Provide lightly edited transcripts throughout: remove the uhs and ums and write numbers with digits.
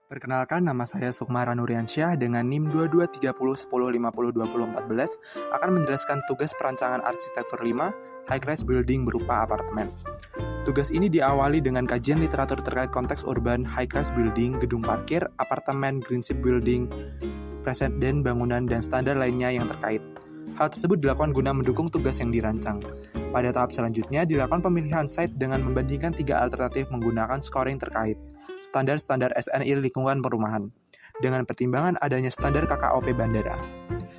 Perkenalkan, nama saya Sukmara Nuryansyah dengan NIM 223010502014 akan menjelaskan tugas perancangan arsitektur 5 high-rise building berupa apartemen. Tugas ini diawali dengan kajian literatur terkait konteks urban, high-rise building, gedung parkir, apartemen, greenship building, presiden bangunan, dan standar lainnya yang terkait. Hal tersebut dilakukan guna mendukung tugas yang dirancang. Pada tahap selanjutnya, dilakukan pemilihan site dengan membandingkan 3 alternatif menggunakan scoring terkait standar-standar SNI lingkungan perumahan, dengan pertimbangan adanya standar KKOP bandara.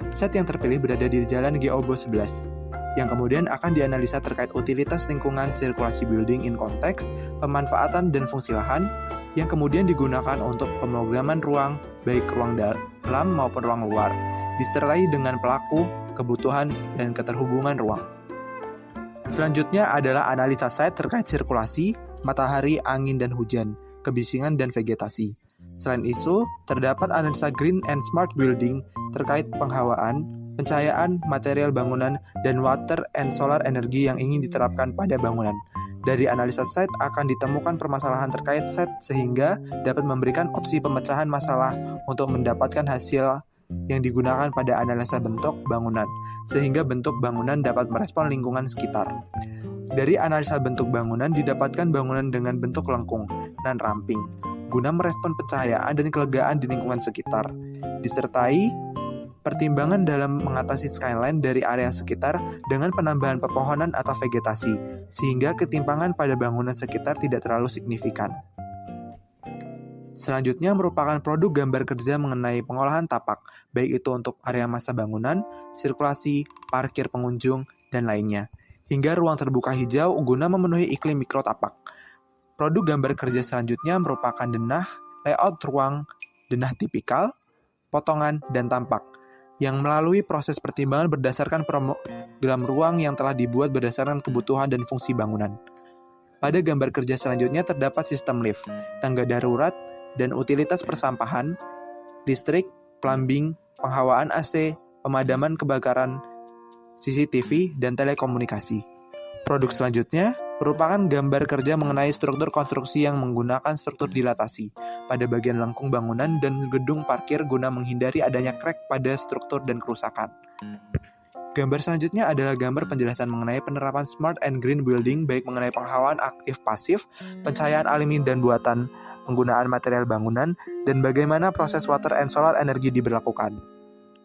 Site yang terpilih berada di Jalan Geobo 11, yang kemudian akan dianalisa terkait utilitas lingkungan, sirkulasi building in konteks, pemanfaatan dan fungsi lahan, yang kemudian digunakan untuk pemrograman ruang, baik ruang dalam maupun ruang luar, disertai dengan pelaku, kebutuhan, dan keterhubungan ruang. Selanjutnya adalah analisa site terkait sirkulasi, matahari, angin, dan hujan, kebisingan, dan vegetasi. Selain itu, terdapat analisa green and smart building terkait penghawaan, pencahayaan, material bangunan, dan water and solar energi yang ingin diterapkan pada bangunan. Dari analisa site akan ditemukan permasalahan terkait site sehingga dapat memberikan opsi pemecahan masalah untuk mendapatkan hasil yang digunakan pada analisa bentuk bangunan, sehingga bentuk bangunan dapat merespon lingkungan sekitar. Dari analisa bentuk bangunan didapatkan bangunan dengan bentuk lengkung dan ramping, guna merespon pencahayaan dan kelegaan di lingkungan sekitar, disertai pertimbangan dalam mengatasi skyline dari area sekitar dengan penambahan pepohonan atau vegetasi, sehingga ketimpangan pada bangunan sekitar tidak terlalu signifikan. Selanjutnya merupakan produk gambar kerja mengenai pengolahan tapak, baik itu untuk area masa bangunan, sirkulasi, parkir pengunjung, dan lainnya, hingga ruang terbuka hijau guna memenuhi iklim mikro tapak. Produk gambar kerja selanjutnya merupakan denah, layout ruang, denah tipikal, potongan, dan tampak, yang melalui proses pertimbangan berdasarkan program ruang yang telah dibuat berdasarkan kebutuhan dan fungsi bangunan. Pada gambar kerja selanjutnya terdapat sistem lift, tangga darurat, dan utilitas persampahan, listrik, plumbing, penghawaan AC, pemadaman kebakaran, CCTV, dan telekomunikasi. Produk selanjutnya merupakan gambar kerja mengenai struktur konstruksi yang menggunakan struktur dilatasi pada bagian lengkung bangunan dan gedung parkir guna menghindari adanya crack pada struktur dan kerusakan. Gambar selanjutnya adalah gambar penjelasan mengenai penerapan smart and green building baik mengenai penghawaan aktif pasif, pencahayaan alami dan buatan, penggunaan material bangunan, dan bagaimana proses water and solar energi diberlakukan.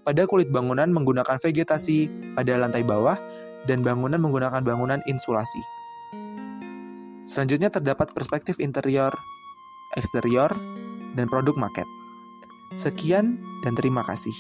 Pada kulit bangunan menggunakan vegetasi pada lantai bawah, dan bangunan menggunakan bangunan insulasi. Selanjutnya terdapat perspektif interior, eksterior, dan produk maket. Sekian dan terima kasih.